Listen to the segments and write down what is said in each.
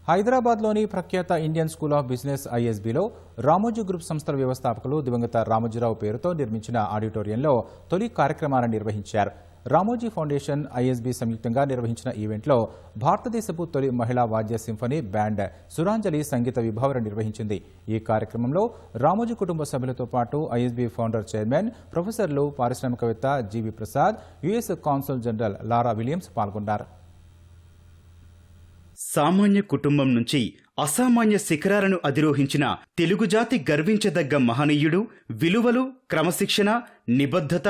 హైదరాబాద్లోని ప్రఖ్యాత Indian school of business ఐఎస్బీలో రామోజీ గ్రూప్ సంస్థల వ్యవస్థాపకులు దివంగత రామోజీరావు పేరుతో నిర్మించిన ఆడిటోరియంలో తొలి కార్యక్రమాన్ని నిర్వహించారు. రామోజీ ఫౌండేషన్, ఐఎస్బీ సంయుక్తంగా నిర్వహించిన ఈవెంట్లో భారతదేశపు తొలి మహిళా వాద్య సింఫనీ బ్యాండ్ సురాంజలి సంగీత విభావన నిర్వహించింది. ఈ కార్యక్రమంలో రామోజీ కుటుంబ సభ్యులతో పాటు ఐఎస్బీ ఫౌండర్ చైర్మన్, ప్రొఫెసర్లు, పారిశ్రామికవేత్త GV Prasad, US consul general Laura Williams పాల్గొన్నారు. సామాన్య కుటుంబం నుంచి అసామాన్య శిఖరాలను అధిరోహించిన తెలుగు జాతి గర్వించదగ్గ మహనీయుడు, విలువలు, క్రమశిక్షణ, నిబద్ధత,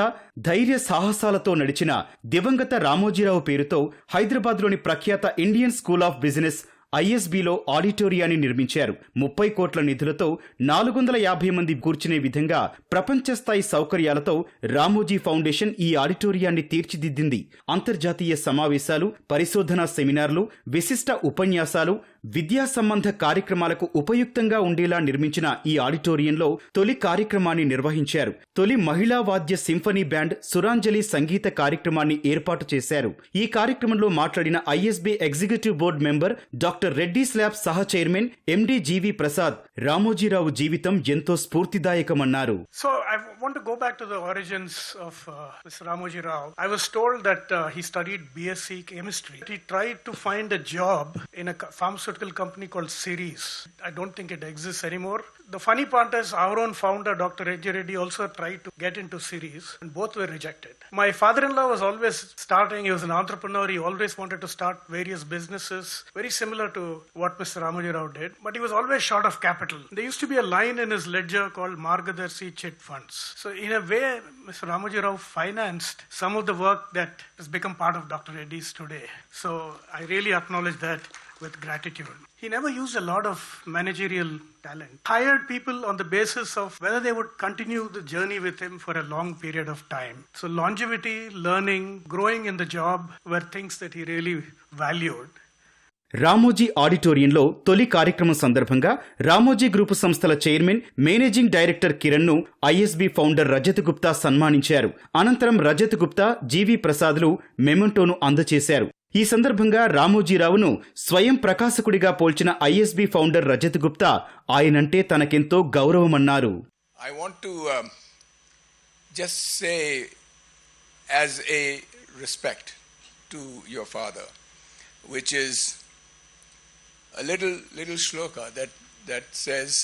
ధైర్య సాహసాలతో నడిచిన దివంగత రామోజీరావు పేరుతో హైదరాబాద్లోని ప్రఖ్యాత ఇండియన్ స్కూల్ ఆఫ్ బిజినెస్ ఐఎస్బీలో ఆడిటోరియాన్ని నిర్మించారు. 30 కోట్ల నిధులతో 450 మంది కూర్చునే విధంగా ప్రపంచ స్థాయి సౌకర్యాలతో రామోజీ ఫౌండేషన్ ఈ ఆడిటోరియాన్ని తీర్చిదిద్దింది. అంతర్జాతీయ సమావేశాలు, పరిశోధనా సెమినార్లు, విశిష్ట ఉపన్యాసాలు, విద్యా సంబంధ కార్యక్రమాలకు ఉపయుక్తంగా ఉండేలా నిర్మించిన ఈ ఆడిటోరియంలో తొలి కార్యక్రమాన్ని నిర్వహించారు. తొలి మహిళా వాద్య సింఫనీ బ్యాండ్ సురాంజలి సంగీత కార్యక్రమాన్ని ఏర్పాటు చేశారు. ఈ కార్యక్రమంలో మాట్లాడిన ISB executive board member doctor Reddy slab సహ చైర్మన్ ఎండి జీవి ప్రసాద్ రామోజీరావు జీవితం ఎంతో స్ఫూర్తిదాయకమన్నారు. So I want to go back to the origins of Mr. Ramoji Rao. I was told that he studied BSc chemistry. He tried to find a job in a pharmaceutical company called Series. I don't think it exists anymore. The funny part is our own founder, Dr. Reddy Reddy, also tried to get into Series and both were rejected. My father-in-law was always starting, he was an entrepreneur, he always wanted to start various businesses, very similar to what Mr. Ramoji Rao did, but he was always short of capital. There used to be a line in his ledger called Margadarshi Chit Funds. So in a way, Mr. Ramoji Rao financed some of the work that has become part of Dr. Reddy's today. So I really acknowledge that with gratitude. He never used a lot of managerial talent. Hired people on the basis of whether they would continue the journey with him for a long period of time. So longevity, learning, growing in the job were things that he really valued. Ramoji ఆడిటోరియంలో తొలి కార్యక్రమం సందర్భంగా Ramoji group సంస్థల chairman, managing director Kiran ను ISB founder Rajat Gupta సన్మానించారు. అనంతరం రజత్ గుప్తా, జీవి ప్రసాద్లు మెమెంటోను అందజేశారు. ఈ సందర్భంగా రామోజీరావును స్వయం ప్రకాశకుడిగా పోల్చిన ఐఎస్బీ ఫౌండర్ రజత్ గుప్తా ఆయనంటే తనకెంతో గౌరవమన్నారు. I want to just say as a respect to your father, which is a little shloka that says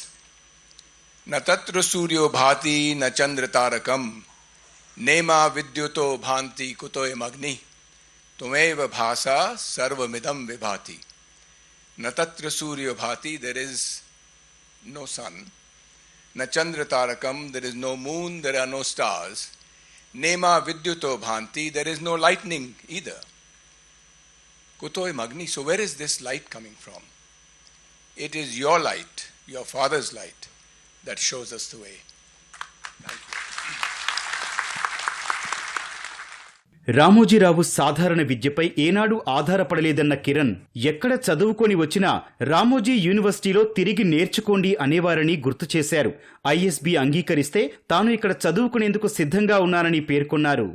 na tatra suryo bhati na chandra tarakam nema vidyuto bhanti kutoyam agni tumeva bhasa sarvamidam vibhati. Na tatra suryo bhati, there is no sun. Na chandra tarakam, there is no moon, there are no stars. Nema vidyuto bhanti, there is no lightning either. Kutoyam agni, so where is this light coming from? It is your light, your father's light, that shows us the way. Thank you. Ramoji Rao సాధారణ విద్యపై ఏనాడు ఆధారపడలేదన్న కిరణ్, ఎక్కడ చదువుకొని వచ్చినా రామోజీ యూనివర్సిటీలో తిరిగి నేర్చుకోండి అనేవారని గుర్తు చేశారు. ఐఎస్బీ అంగీకరిస్తే తాను ఇక్కడ చదువుకునేందుకు సిద్ధంగా ఉన్నానని పేర్కొన్నారు.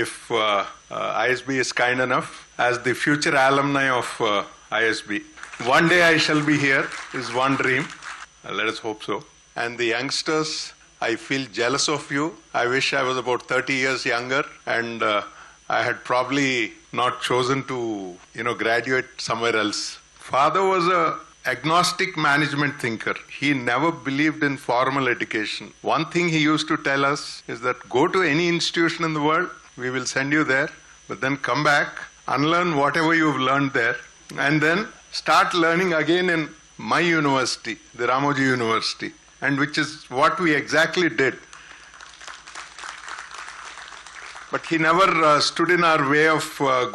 If ISB is kind enough, as the future alumni of ISB, one day I shall be here is one dream. Let us hope so. And the youngsters, I feel jealous of you. I wish I was about 30 years younger and I had probably not chosen to, graduate somewhere else. Father was a agnostic management thinker. He never believed in formal education. One thing he used to tell us is that go to any institution in the world, we will send you there, but then come back, unlearn whatever you've learned there, and then start learning again in my university, the Ramoji University, and which is what we exactly did. But he never stood in our way of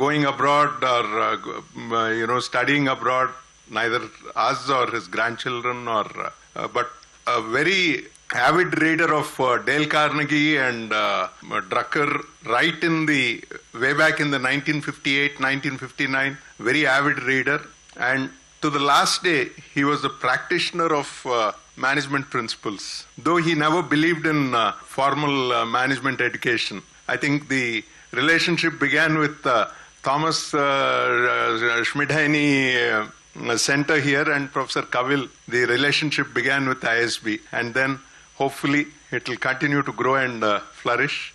going abroad or, studying abroad, neither us or his grandchildren, but a very avid reader of Dale Carnegie and Drucker, right in the way back in the 1958, 1959, very avid reader. And to the last day, he was a practitioner of management principles, though he never believed in formal management education. I think the relationship began with Thomas Schmidheiny center here, and Professor Kavil, the relationship began with ISB, and then hopefully it will continue to grow and flourish.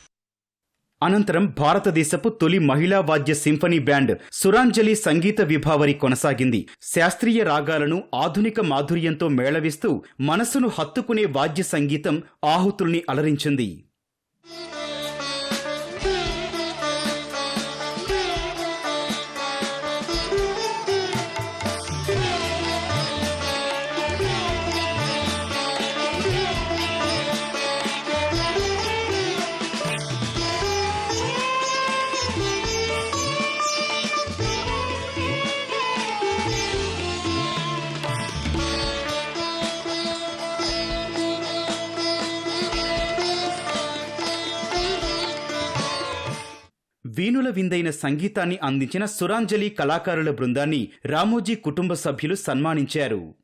అనంతరం భారతదేశపు తొలి మహిళా వాద్య symphony band సురాంజలి సంగీత విభావరి కొనసాగింది. శాస్త్రీయ రాగాలను ఆధునిక మాధుర్యంతో మేళవిస్తూ మనసును హత్తుకునే వాద్య సంగీతం ఆహుతుల్ని అలరించింది. వీణుల విందైన సంగీతాన్ని అందించిన సురాంజలి కళాకారుల బృందాన్ని రామోజీ కుటుంబ సభ్యులు సన్మానించారు.